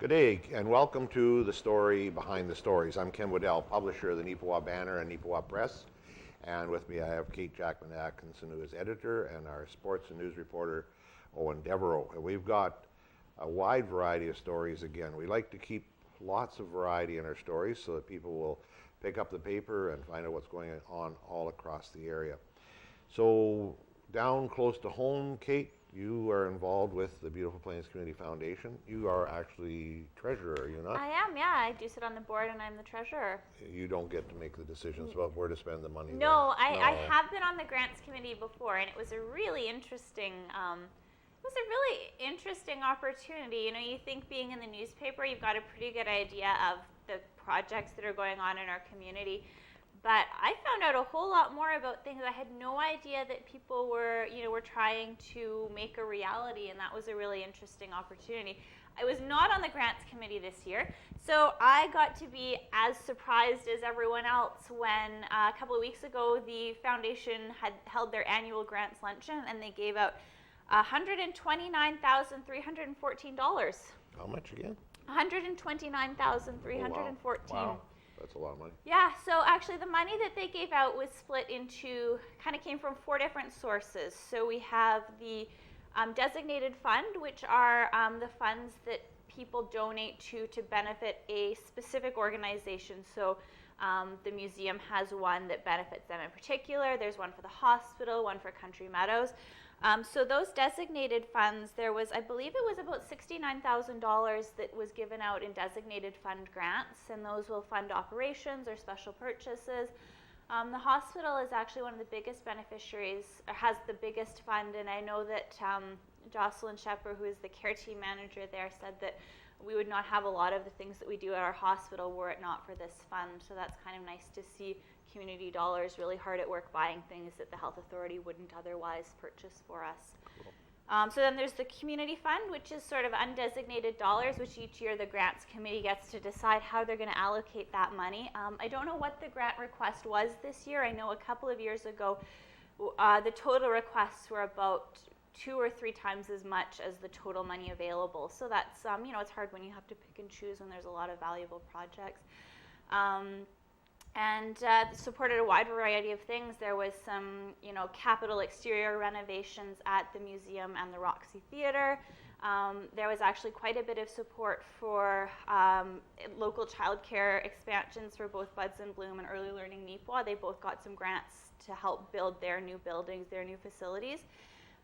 Good day, and welcome to The Story Behind the Stories. I'm Ken Waddell, publisher of the Neepawa Banner and Neepawa Press. And with me I have Kate Jackman Atkinson, who is editor, and our sports and news reporter, Owen Devereaux. And we've got a wide variety of stories again. We like to keep lots of variety in our stories so that people will pick up the paper and find out what's going on all across the area. So down close to home, Kate, you are involved with the Beautiful Plains Community Foundation. You are actually treasurer, are you not? I am, yeah. I do sit on the board and I'm the treasurer. You don't get to make the decisions about where to spend the money. No, I have been on the grants committee before, and it was a really interesting opportunity. You know, you think being in the newspaper, you've got a pretty good idea of the projects that are going on in our community. But I found out a whole lot more about things I had no idea that people were trying to make a reality, and that was a really interesting opportunity. I was not on the grants committee this year, so I got to be as surprised as everyone else when a couple of weeks ago the foundation had held their annual grants luncheon, and they gave out $129,314. How much again? $129,314. Wow. That's a lot of money. Yeah, so actually the money that they gave out was split into, kind of came from four different sources. So we have the designated fund, which are the funds that people donate to benefit a specific organization. So the museum has one that benefits them in particular. There's one for the hospital, one for Country Meadows. So those designated funds, there was, I believe it was about $69,000 that was given out in designated fund grants, and those will fund operations or special purchases. The hospital is actually one of the biggest beneficiaries, or has the biggest fund, and I know that Jocelyn Shepard, who is the care team manager there, said that we would not have a lot of the things that we do at our hospital were it not for this fund. So that's kind of nice to see community dollars really hard at work buying things that the health authority wouldn't otherwise purchase for us. Cool. So then there's the community fund, which is sort of undesignated dollars, which each year the grants committee gets to decide how they're going to allocate that money. I don't know what the grant request was this year. I know a couple of years ago the total requests were about 2 or 3 times as much as the total money available. So that's, it's hard when you have to pick and choose when there's a lot of valuable projects. And supported a wide variety of things. There was some, capital exterior renovations at the museum and the Roxy Theatre. There was actually quite a bit of support for local childcare expansions for both Buds in Bloom and Early Learning Neepawa. They both got some grants to help build their new buildings, their new facilities.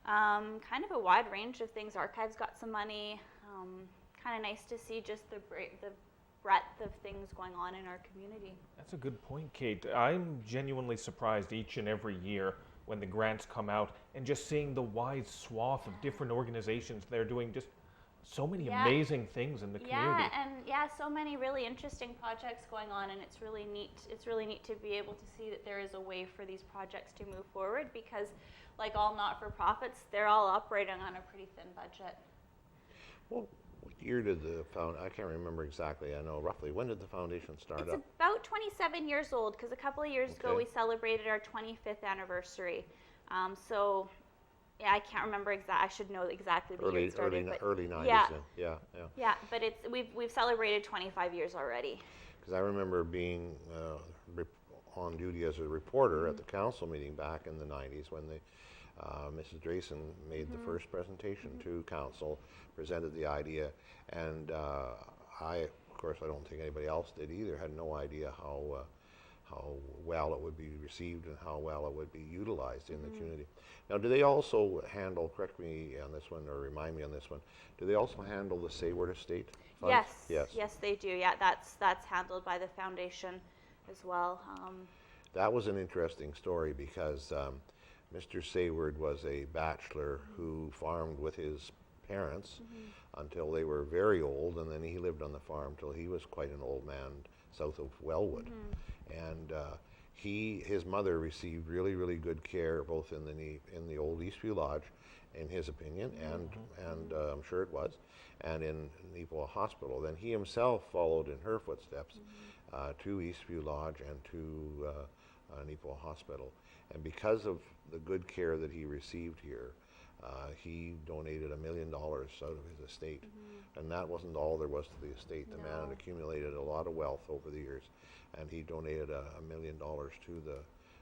Kind of a wide range of things. Archives got some money. Kind of nice to see just the breadth of things going on in our community. That's a good point, Kate. I'm genuinely surprised each and every year when the grants come out and just seeing the wide swath of different organizations. They're doing just so many amazing things in the community. So many really interesting projects going on, and it's really neat. It's really neat to be able to see that there is a way for these projects to move forward, because like all not-for-profits, they're all operating on a pretty thin budget. Well, what year did the I can't remember exactly. I know roughly. When did the foundation start up? It's about 27 years old, because a couple of years ago we celebrated our 25th anniversary. I can't remember exactly. I should know exactly the year it started. Early 90s. Yeah. Yeah. Yeah, but we've celebrated 25 years already. Because I remember being on duty as a reporter at the council meeting back in the 90s when Mrs. Drayson made the first presentation to council, presented the idea, and I don't think anybody else did either, had no idea how well it would be received and how well it would be utilized in the community. Now, do they also handle, correct me on this one or remind me on this one, do they also handle the Sayward Estate funds? Yes, they do. Yeah, that's handled by the foundation as well. That was an interesting story because Mr. Sayward was a bachelor who farmed with his parents until they were very old, and then he lived on the farm till he was quite an old man south of Wellwood. And his mother received really, really good care both in the old Eastview Lodge, in his opinion, and I'm sure it was, and in Neepawa Hospital. Then he himself followed in her footsteps to Eastview Lodge and to Neepawa Hospital. And because of the good care that he received here, He donated $1 million out of his estate, and that wasn't all there was to the estate. The man had accumulated a lot of wealth over the years, and he donated $1 million to the,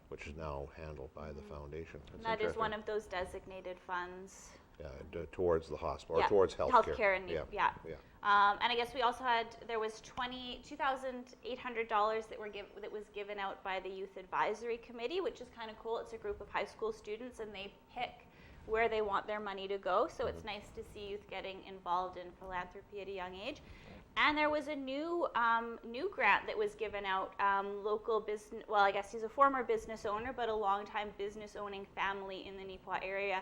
which is now handled by the foundation. It's That is one interesting. of those designated funds. Yeah, towards the hospital, Yeah, or towards healthcare. Healthcare and yeah. and I guess we also had, there was $2,800 that was given out by the Youth Advisory Committee, which is kind of cool. It's a group of high school students, and they pick where they want their money to go. So it's nice to see youth getting involved in philanthropy at a young age. And there was a new grant that was given out. Local business, well, I guess he's a former business owner, but a longtime business owning family in the Neepawa area.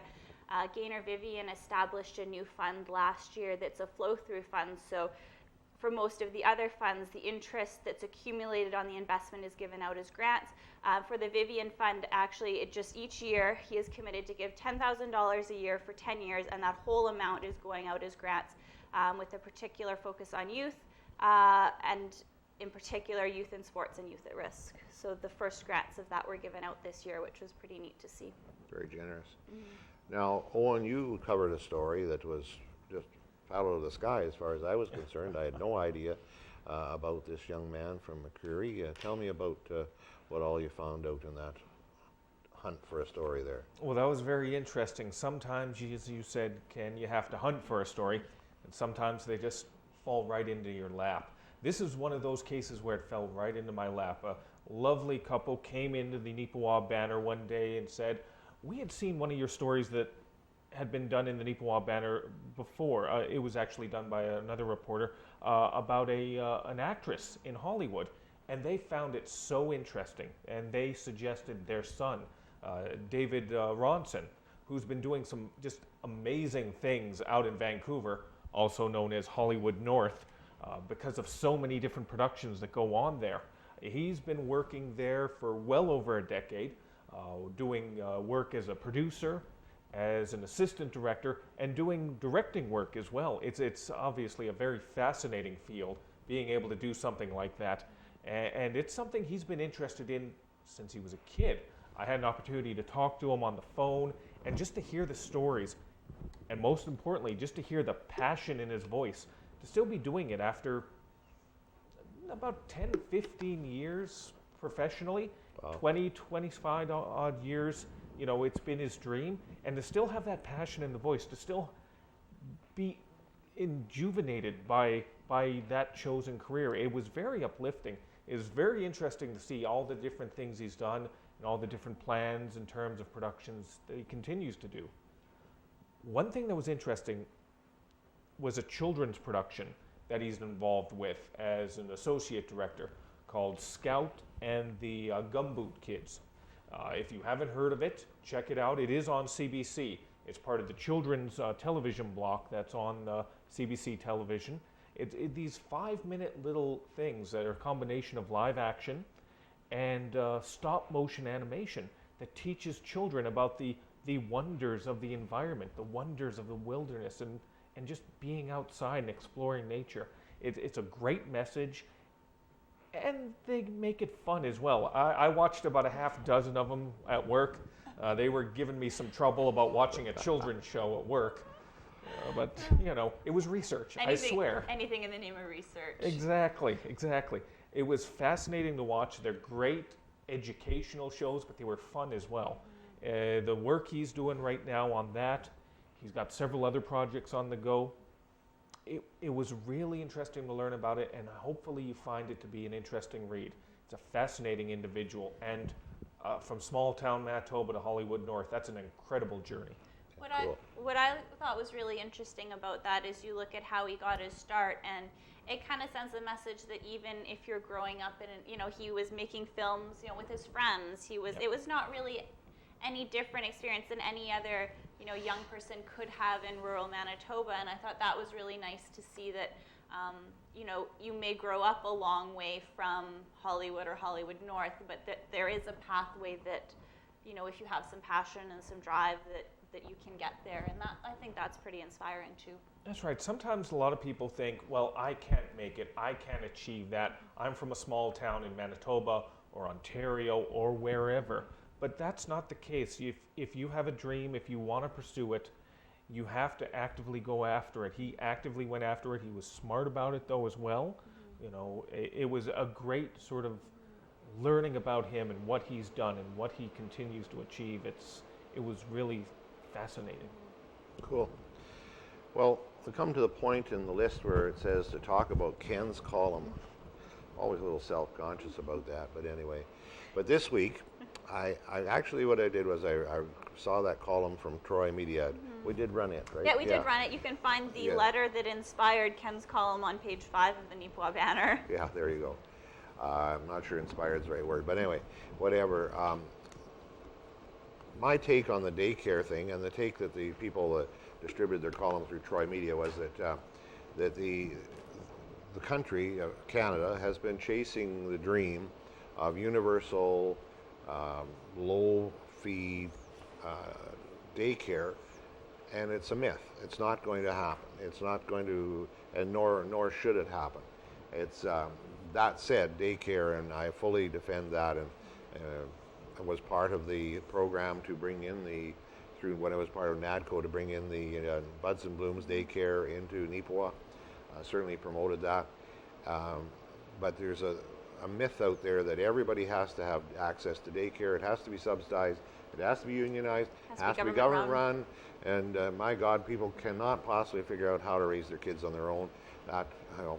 Gaynor Vivian established a new fund last year that's a flow-through fund. So for most of the other funds, the interest that's accumulated on the investment is given out as grants. For the Vivian Fund, actually, it just each year he is committed to give $10,000 a year for 10 years, and that whole amount is going out as grants with a particular focus on youth, and in particular youth in sports and youth at risk. So the first grants of that were given out this year, which was pretty neat to see. Very generous. Now, Owen, you covered a story that was just out of the sky as far as I was concerned. I had no idea about this young man from McCreary. Tell me about what all you found out in that hunt for a story there. Well, that was very interesting. Sometimes, as you said, Ken, you have to hunt for a story, and sometimes they just fall right into your lap. This is one of those cases where it fell right into my lap. A lovely couple came into the Neepawa Banner one day and said, we had seen one of your stories that had been done in the Neepawa Banner before. It was actually done by another reporter about an actress in Hollywood. And they found it so interesting, and they suggested their son, David Ronson, who's been doing some just amazing things out in Vancouver, also known as Hollywood North, because of so many different productions that go on there. He's been working there for well over a decade, doing work as a producer, as an assistant director, and doing directing work as well. It's obviously a very fascinating field, being able to do something like that. And it's something he's been interested in since he was a kid. I had an opportunity to talk to him on the phone and just to hear the stories, and most importantly, just to hear the passion in his voice, to still be doing it after about 10, 15 years professionally, wow. 20, 25 odd years, you know, it's been his dream, and to still have that passion in the voice, to still be injuvenated by that chosen career. It was very uplifting. It was very interesting to see all the different things he's done and all the different plans in terms of productions that he continues to do. One thing that was interesting was a children's production that he's involved with as an associate director called Scout and the Gumboot Kids. If you haven't heard of it, check it out. It is on CBC. It's part of the children's television block that's on CBC television. These 5-minute little things that are a combination of live action and stop motion animation that teaches children about the wonders of the environment, the wonders of the wilderness, and just being outside and exploring nature. It's a great message, and they make it fun as well. I watched about a half dozen of them at work. They were giving me some trouble about watching a children's show at work. But, you know, it was research, I swear. Anything in the name of research. Exactly. It was fascinating to watch. They're great educational shows, but they were fun as well. The work he's doing right now on that, he's got several other projects on the go. It was really interesting to learn about it, and hopefully you find it to be an interesting read. It's a fascinating individual, and from small town Manitoba to Hollywood North, that's an incredible journey. What I thought was really interesting about that is you look at how he got his start, and it kind of sends a message that even if you're growing up in, you know, he was making films, you know, with his friends. It was not really any different experience than any other, you know, young person could have in rural Manitoba. And I thought that was really nice to see that, you know, you may grow up a long way from Hollywood or Hollywood North, but that there is a pathway that, you know, if you have some passion and some drive, that you can get there. And I think that's pretty inspiring too. That's right. Sometimes a lot of people think, well, I can't make it. I can't achieve that. I'm from a small town in Manitoba or Ontario or wherever. But that's not the case. If you have a dream, if you want to pursue it, you have to actively go after it. He actively went after it. He was smart about it, though, as well. You know, it was a great sort of learning about him and what he's done and what he continues to achieve. It was really fascinating. Cool. Well, we come to the point in the list where it says to talk about Ken's column. Always a little self-conscious about that, but anyway. But this week, I actually what I did was I saw that column from Troy Media. We did run it, right? Yeah, we did run it. You can find the letter that inspired Ken's column on page 5 of the Neepawa Banner. Yeah, there you go. I'm not sure inspired is the right word, but anyway, whatever. My take on the daycare thing, and the take that the people that distributed their column through Troy Media, was that the country, Canada, has been chasing the dream of universal, low-fee daycare, and it's a myth. It's not going to happen. It's not going to, and nor should it happen. It's that said, daycare, and I fully defend that, and was part of the program to bring in through when I was part of NADCO, to bring in the Buds and Blooms daycare into Neepawa. Certainly promoted that. But there's a myth out there that everybody has to have access to daycare. It has to be subsidized. It has to be unionized. It has to be government run. And my God, people cannot possibly figure out how to raise their kids on their own.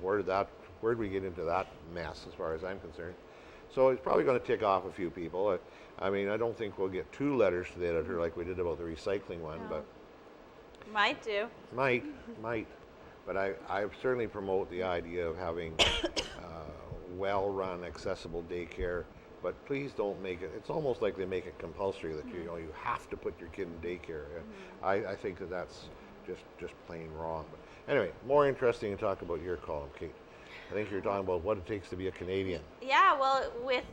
Where did we get into that mess, as far as I'm concerned? So it's probably going to tick off a few people. I mean, I don't think we'll get 2 letters to the editor like we did about the recycling one, No. but Might do. might. But I certainly promote the idea of having well-run, accessible daycare. But please don't make it. It's almost like they make it compulsory that you have to put your kid in daycare. I think that's just plain wrong. But anyway, more interesting to talk about your column, Kate. I think you're talking about what it takes to be a Canadian. Yeah, well, with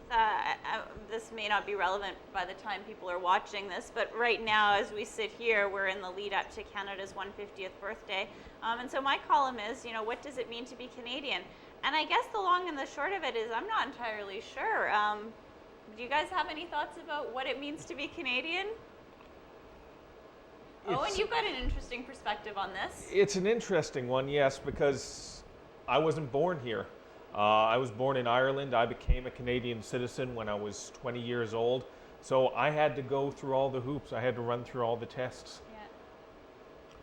this may not be relevant by the time people are watching this, but right now, as we sit here, we're in the lead up to Canada's 150th birthday. And so my column is, what does it mean to be Canadian? And I guess the long and the short of it is I'm not entirely sure. Do you guys have any thoughts about what it means to be Canadian? And you've got an interesting perspective on this. It's an interesting one, yes, because I wasn't born here. I was born in Ireland. I became a Canadian citizen when I was 20 years old. So I had to go through all the hoops. I had to run through all the tests.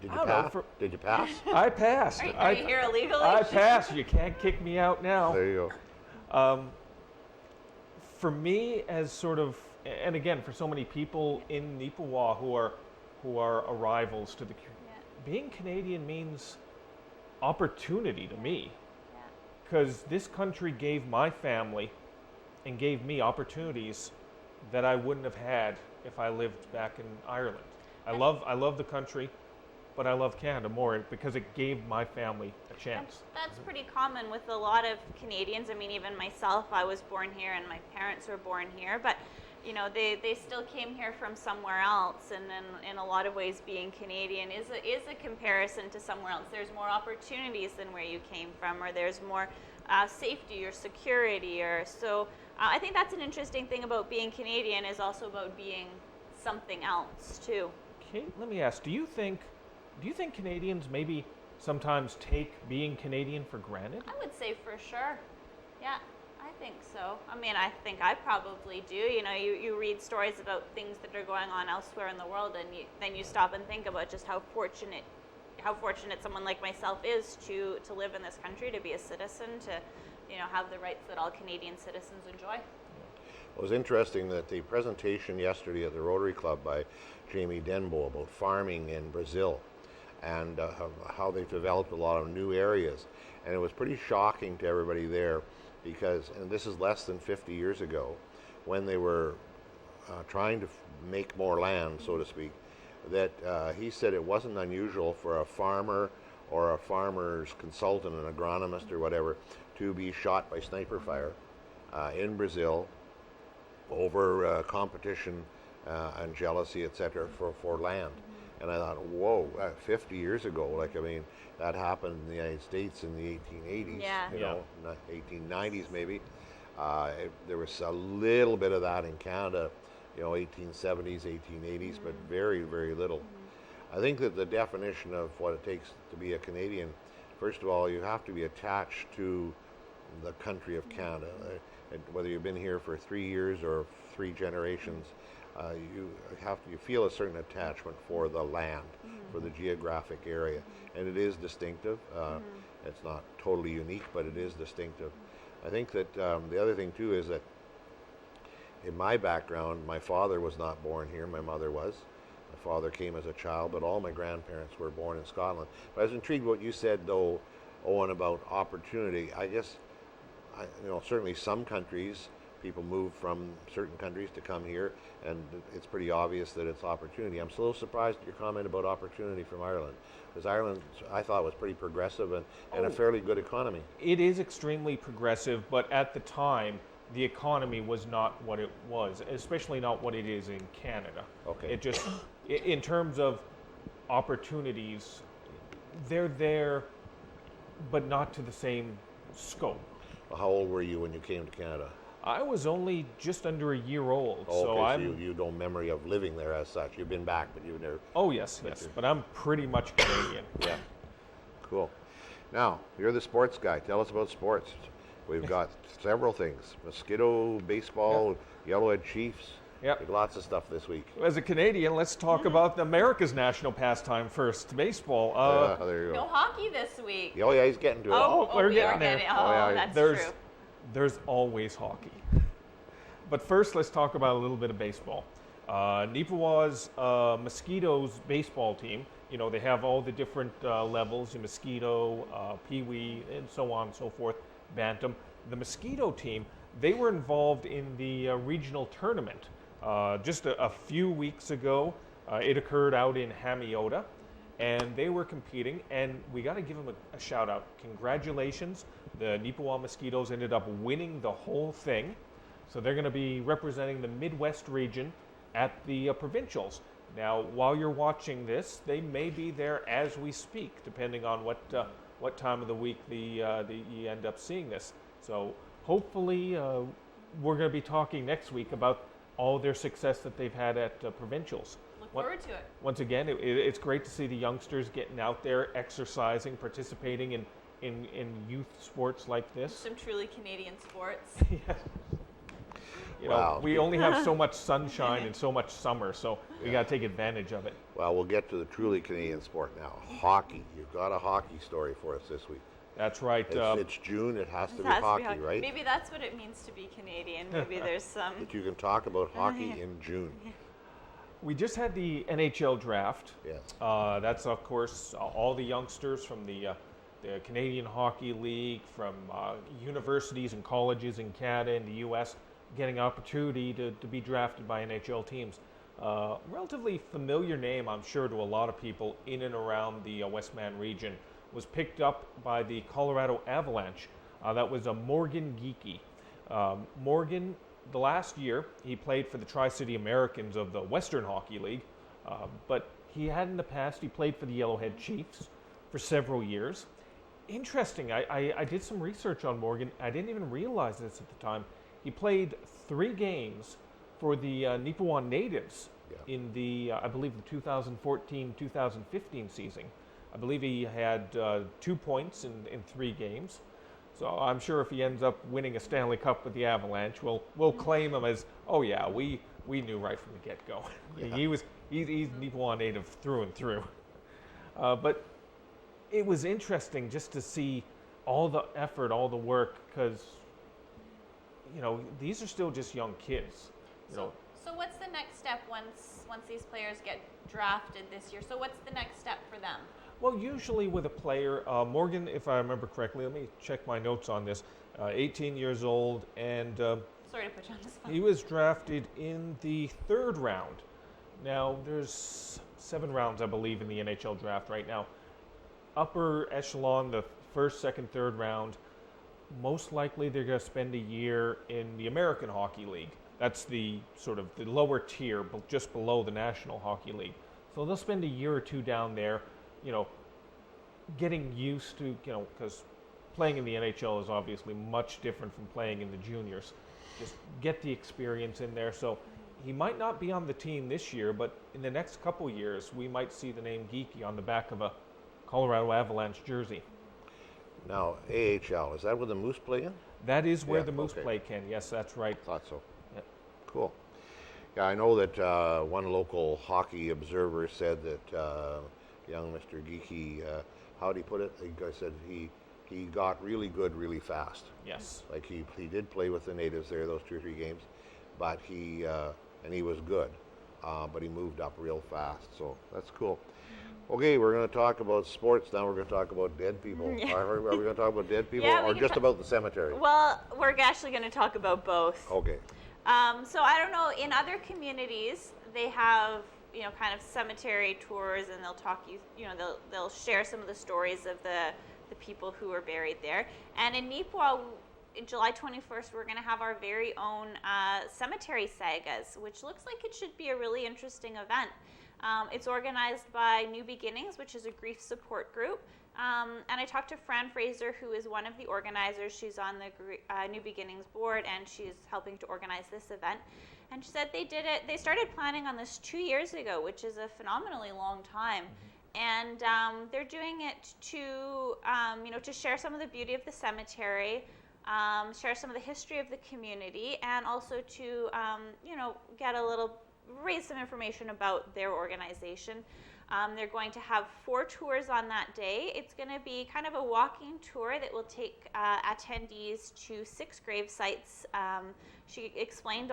Did you pass? Did you pass? I passed. Are you here illegally? I passed. You can't kick me out now. There you go. For me, as sort of, and again, for so many people in Neepawa who are arrivals to the, being Canadian means opportunity to me, because this country gave my family and gave me opportunities that I wouldn't have had if I lived back in Ireland. I love the country, but I love Canada more because it gave my family a chance. That's pretty common with a lot of Canadians. I mean, even myself, I was born here and my parents were born here, but they still came here from somewhere else, and then in a lot of ways being Canadian is a comparison to somewhere else. There's more opportunities than where you came from, or there's more safety or security, or so I think that's an interesting thing about being Canadian, is also about being something else too. Kate, let me ask, do you think Canadians maybe sometimes take being Canadian for granted? I would say for sure. Yeah, I think so. I mean, I think I probably do. You read stories about things that are going on elsewhere in the world, and then you stop and think about just how fortunate someone like myself is to live in this country, to be a citizen, to have the rights that all Canadian citizens enjoy. It was interesting that the presentation yesterday at the Rotary Club by Jamie Denbo about farming in Brazil, and how they've developed a lot of new areas. And it was pretty shocking to everybody there because, and this is less than 50 years ago, when they were trying to make more land, so to speak, that he said it wasn't unusual for a farmer or a farmer's consultant, an agronomist or whatever, to be shot by sniper fire in Brazil over competition and jealousy, etc., for land. And I thought, whoa, 50 years ago, that happened in the United States in the 1880s, 1890s maybe. There was a little bit of that in Canada 1870s, 1880s, but very, very little. I think that the definition of what it takes to be a Canadian, first of all, you have to be attached to the country of Canada. And whether you've been here for 3 years or 3 generations, you feel a certain attachment for the land, for the geographic area, and it is distinctive. It's not totally unique, but it is distinctive. I think that the other thing too is that in my background, my father was not born here, my mother was. My father came as a child, but all my grandparents were born in Scotland. But I was intrigued what you said, though, Owen, about opportunity. Certainly some countries, people move from certain countries to come here, and it's pretty obvious that it's opportunity. I'm so surprised at your comment about opportunity from Ireland, because Ireland, I thought, was pretty progressive and a fairly good economy. It is extremely progressive, but at the time, the economy was not what it was, especially not what it is in Canada. Okay. It just, in terms of opportunities, they're there, but not to the same scope. How old were you when you came to Canada? I was only just under a year old, so so you don't memory of living there as such. You've been back, but you've never. Oh yes, but I'm pretty much Canadian. Yeah, cool. Now you're the sports guy. Tell us about sports. We've got several things: mosquito, baseball, Yellowhead Chiefs. Yep. Lots of stuff this week. As a Canadian, let's talk about America's national pastime first, baseball. There you go. No hockey this week. Oh yeah, he's getting to it. we're we getting are there. getting. That's true. There's always hockey. But first, let's talk about a little bit of baseball. Nipaw's Mosquitoes baseball team, they have all the different levels, the Mosquito, Pee-wee, and so on and so forth, Bantam. The Mosquito team, they were involved in the regional tournament just a few weeks ago. It occurred out in Hamiota, and they were competing, and we got to give them a shout out. Congratulations. The Nipawa Mosquitoes ended up winning the whole thing. So they're going to be representing the Midwest region at the provincials. Now, while you're watching this, they may be there as we speak, depending on what time of the week you end up seeing this. So hopefully we're going to be talking next week about all their success that they've had at provincials. Look forward to it. Once again, it's great to see the youngsters getting out there, exercising, participating in youth sports like this. Some truly Canadian sports. Yes. Wow. We only have so much sunshine and so much summer, so we got to take advantage of it. Well, we'll get to the truly Canadian sport now. Hockey. You've got a hockey story for us this week. That's right. It's June. It has to be hockey, right? Maybe that's what it means to be Canadian. Maybe there's some. That you can talk about hockey in June. We just had the NHL draft. Yes. That's, of course, all the youngsters from the Canadian Hockey League, from universities and colleges in Canada and the U.S., getting opportunity to be drafted by NHL teams. Relatively familiar name, I'm sure, to a lot of people in and around the Westman region. Was picked up by the Colorado Avalanche. That was a Morgan Geekie. Morgan, the last year, he played for the Tri-City Americans of the Western Hockey League, but he had in the past, he played for the Yellowhead Chiefs for several years. Interesting, I did some research on Morgan. I didn't even realize this at the time. He played 3 games for the Nipawa Natives in the, I believe, the 2014-2015 season. I believe he had 2 points in 3 games. So I'm sure if he ends up winning a Stanley Cup with the Avalanche, we'll claim him as, oh yeah, we knew right from the get-go. Yeah. He's Nipawa native through and through. But it was interesting just to see all the effort, all the work, because these are still just young kids. So what's the next step once these players get drafted this year? So what's the next step for them? Well, usually with a player, Morgan, if I remember correctly, let me check my notes on this, 18 years old, and sorry to put you on the spot. He was drafted in the 3rd round. Now, there's 7 rounds, I believe, in the NHL draft right now. Upper echelon, the 1st, 2nd, 3rd round, most likely they're going to spend a year in the American Hockey League. That's the sort of the lower tier, just below the National Hockey League. So they'll spend a year or 2 down there, getting used to, because playing in the NHL is obviously much different from playing in the juniors. Just get the experience in there. So he might not be on the team this year, but in the next couple years, we might see the name Geekie on the back of a Colorado Avalanche jersey. Now, AHL, is that where the Moose play in? That is where Yeah, the Moose okay. play, Ken. Yes, that's right. Thought so. Yep. Cool. Yeah, I know that one local hockey observer said that young Mr. Geekie, how'd he put it? He said he got really good really fast. Yes. Like he did play with the natives there, those 2 or 3 games, but he was good, but he moved up real fast. So that's cool. Okay, we're going to talk about sports now. We're going to talk about dead people. Yeah. Are we going to talk about dead people, Yeah, we or can just ta- about the cemetery? Well, we're actually going to talk about both. Okay. So I don't know, in other communities, they have, kind of cemetery tours, and they'll talk they'll share some of the stories of the people who were buried there. And in Neepawa, in July 21st, we're going to have our very own cemetery sagas, which looks like it should be a really interesting event. It's organized by New Beginnings, which is a grief support group. And I talked to Fran Fraser, who is one of the organizers. She's on the New Beginnings board, and she's helping to organize this event. And she said they started planning on this 2 years ago, which is a phenomenally long time. And they're doing it to, to share some of the beauty of the cemetery, share some of the history of the community, and also to, raise some information about their organization. They're going to have 4 tours on that day. It's going to be kind of a walking tour that will take attendees to 6 grave sites. She explained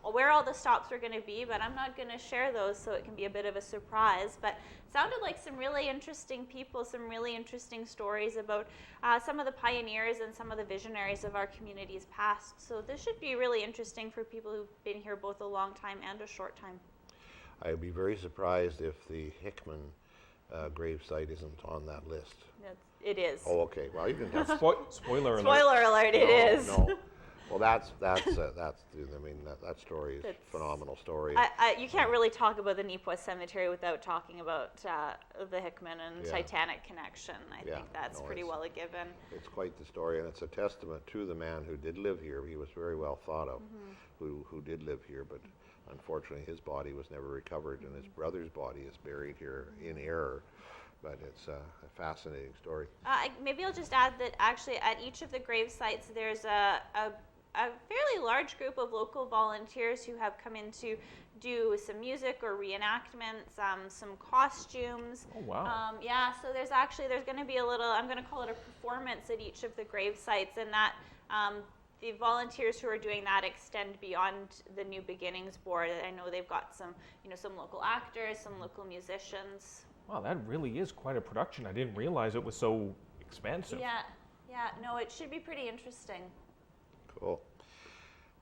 where all the stops are going to be, but I'm not going to share those, so it can be a bit of a surprise. But it sounded like some really interesting people, some really interesting stories about some of the pioneers and some of the visionaries of our communities past. So this should be really interesting for people who've been here both a long time and a short time. I'd be very surprised if the Hickman grave site isn't on that list. It is. Oh, okay. Well, you can tell. Spoiler alert. Spoiler alert, it is. No. Well, that story is a phenomenal story. You can't really talk about the Neepawa Cemetery without talking about the Hickman and Titanic connection. I think that's pretty well a given. It's quite the story, and it's a testament to the man who did live here. He was very well thought of, who did live here, but unfortunately his body was never recovered, and his brother's body is buried here in error. But it's a fascinating story. Maybe I'll just add that actually at each of the grave sites there's a fairly large group of local volunteers who have come in to do some music or reenactments, some costumes. Oh, wow. So there's going to be I'm going to call it a performance at each of the grave sites, and that the volunteers who are doing that extend beyond the New Beginnings board. I know they've got some local actors, some local musicians. Wow, that really is quite a production. I didn't realize it was so expansive. Yeah. No, it should be pretty interesting. Cool.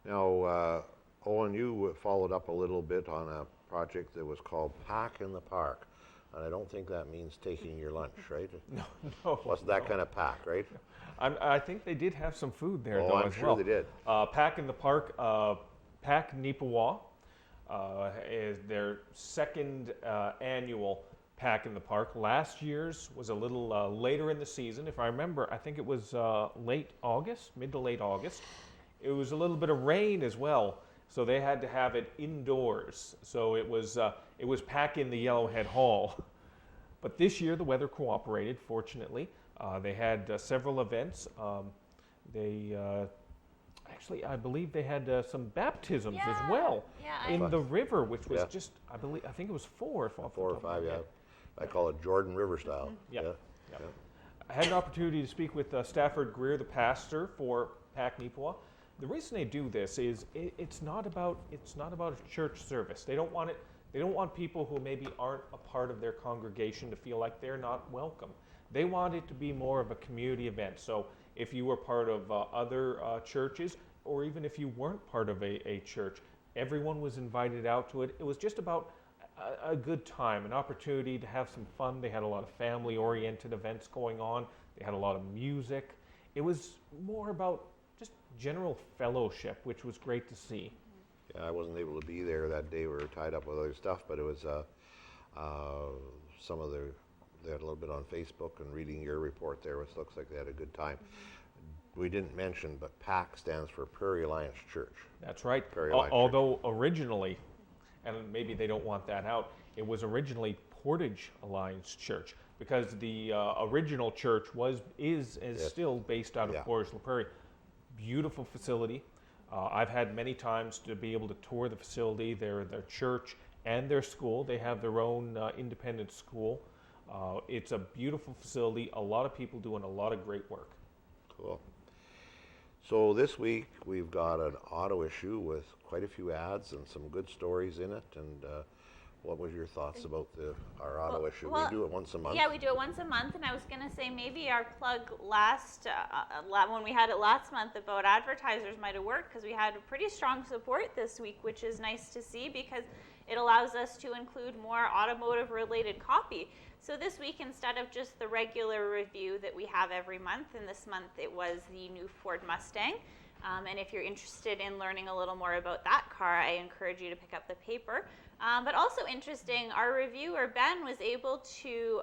Now, Owen, you followed up a little bit on a project that was called Pack in the Park. And I don't think that means taking your lunch, right? No. Wasn't that kind of pack, right? I think they did have some food there, though, I'm as sure well. they did. Pack in the Park, Pack Neepawa is their second annual Pack in the Park. Last year's was a little later in the season. If I remember, I think it was mid to late August. It was a little bit of rain as well, so they had to have it indoors. So it was Pack in the Yellowhead Hall. But this year the weather cooperated, fortunately. They had several events. Actually, I believe they had some baptisms as well in the river, which was just, I think it was 4. 4 or 5, yeah. I call it Jordan River style. Yeah. I had an opportunity to speak with Stafford Greer, the pastor for Pack Neepawa. The reason they do this is it's not about a church service. They don't want people who maybe aren't a part of their congregation to feel like they're not welcome. They want it to be more of a community event. So if you were part of other churches, or even if you weren't part of a church, everyone was invited out to it. It was just about a good time, an opportunity to have some fun. They had a lot of family-oriented events going on. They had a lot of music. It was more about just general fellowship, which was great to see. Yeah, I wasn't able to be there that day. We were tied up with other stuff, but it was they had a little bit on Facebook and reading your report there, which looks like they had a good time. we didn't mention, but PAC stands for Prairie Alliance Church. That's right. Prairie Alliance Church. Although originally, and maybe they don't want that out, it was originally Portage Alliance Church, because the original church is still based out of Yeah. Portage La Prairie. Beautiful facility. I've had many times to be able to tour the facility, their church and their school. They have their own independent school. It's a beautiful facility. A lot of people doing a lot of great work. Cool. So this week we've got an auto issue with quite a few ads and some good stories in it. And what was your thoughts about our auto issue? We do it once a month. Yeah, we do it once a month, and I was going to say maybe our plug when we had it last month about advertisers might have worked, because we had pretty strong support this week, which is nice to see because it allows us to include more automotive-related copy. So this week, instead of just the regular review that we have every month, and this month it was the new Ford Mustang. And if you're interested in learning a little more about that car, I encourage you to pick up the paper. But also interesting, our reviewer, Ben, was able to,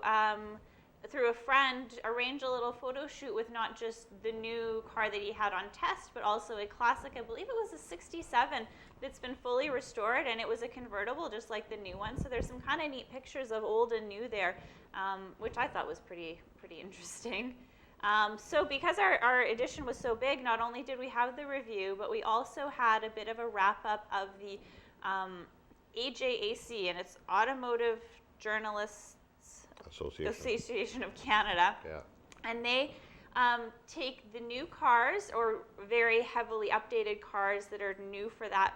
through a friend, arrange a little photo shoot with not just the new car that he had on test, but also a classic, I believe it was a 67, that's been fully restored, and it was a convertible just like the new one. So there's some kind of neat pictures of old and new there, which I thought was pretty interesting. So because our edition was so big, not only did we have the review, but we also had a bit of a wrap-up of the AJAC, and it's Automotive Journalists Association of Canada. Yeah. And they take the new cars, or very heavily updated cars that are new for that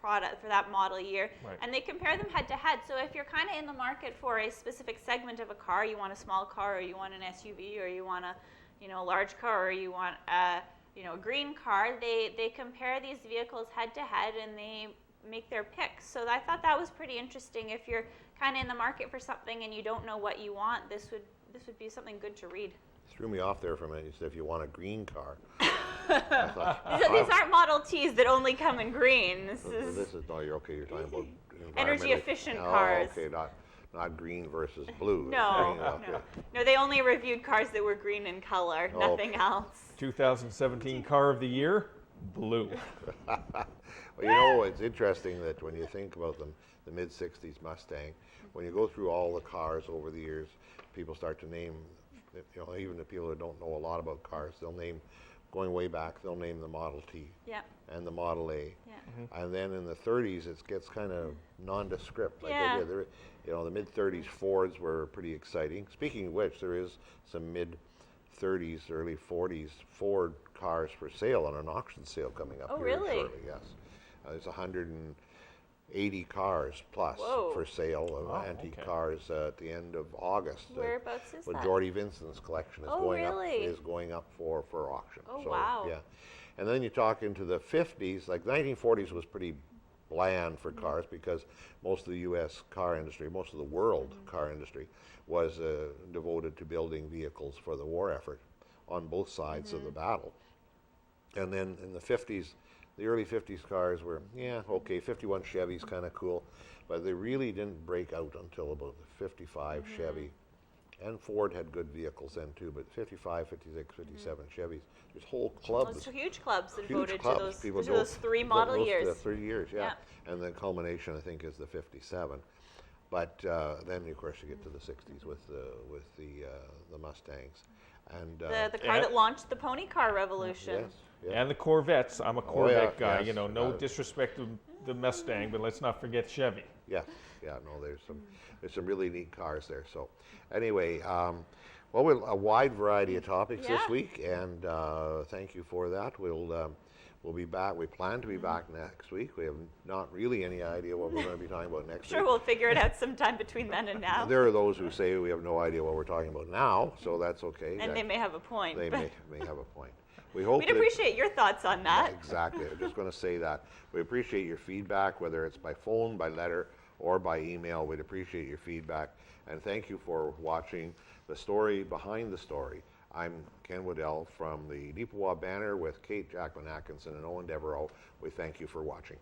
product, for that model year, Right. and they compare them head to head. So if you're kind of in the market for a specific segment of a car, you want a small car, or you want an SUV, or you want a large car, or you want a green car, they compare these vehicles head to head, and they make their picks. So I thought that was pretty interesting. If you're kind of in the market for something and you don't know what you want, this would be something good to read. Threw me off there for a minute. You said if you want a green car. I thought, These aren't Model Ts that only come in green. This is no, you're okay. You're talking about energy efficient oh, cars. Okay, not green versus blue. No, Green, okay. no. They only reviewed cars that were green in color, Oh. nothing else. 2017 Car of the Year, blue. Well, it's interesting that when you think about the mid-'60s Mustang, when you go through all the cars over the years, people start to name, even the people that don't know a lot about cars, they'll name, going way back, they'll name the Model T Yeah. and the Model A. Yeah. And then in the 30s, it gets kind of nondescript. Like Yeah. they did. The mid-30s Fords were pretty exciting. Speaking of which, there is some mid-30s, early 40s Ford cars for sale on an auction sale coming up Oh, here really? shortly. Yes, there's 180 cars plus Whoa. for sale of Oh, antique okay. cars at the end of August. Whereabouts is Well, that? Jordy Vincent's collection is Oh, really? going up for auction. Oh, So, wow. Yeah, and then you talk into the 50s, like 1940s was pretty bland for cars because most of the U.S. car industry, most of the world car industry, was devoted to building vehicles for the war effort on both sides of the battle. And then in the 50s, the early 50s cars were, 51 Chevy's kind of cool, but they really didn't break out until about the 55 Chevy. And Ford had good vehicles then too, but 55, 56, 57 Chevys, there's whole clubs. Those huge clubs that Huge voted clubs. to those, People to go- those three model those, years. 3 years, yeah. Yeah. And the culmination, I think, is the 57. But then, of course, you get to the 60s with the Mustangs. And The car Yeah. that launched the pony car revolution. yes, yeah. And the Corvettes. I'm a Corvette guy. yes. No disrespect to the Mustang, but let's not forget Chevy. Yes, yeah, no, there's some really neat cars there. So, anyway, we'll a wide variety of topics this Yeah. week, and thank you for that. We'll be back. We plan to be back next week. We have not really any idea what we're going to be talking about next Sure, week. we'll figure it out sometime between then and now. There are those who say we have no idea what we're talking about now, so that's okay. And they may have a point. They but may have a point. We hope we'd that- appreciate your thoughts on that. Exactly. I'm just going to say that. We appreciate your feedback, whether it's by phone, by letter, or by email. We'd appreciate your feedback. And thank you for watching the story behind the story. I'm Ken Waddell from the Neepawa Banner with Kate Jackman Atkinson and Owen Devereaux. We thank you for watching.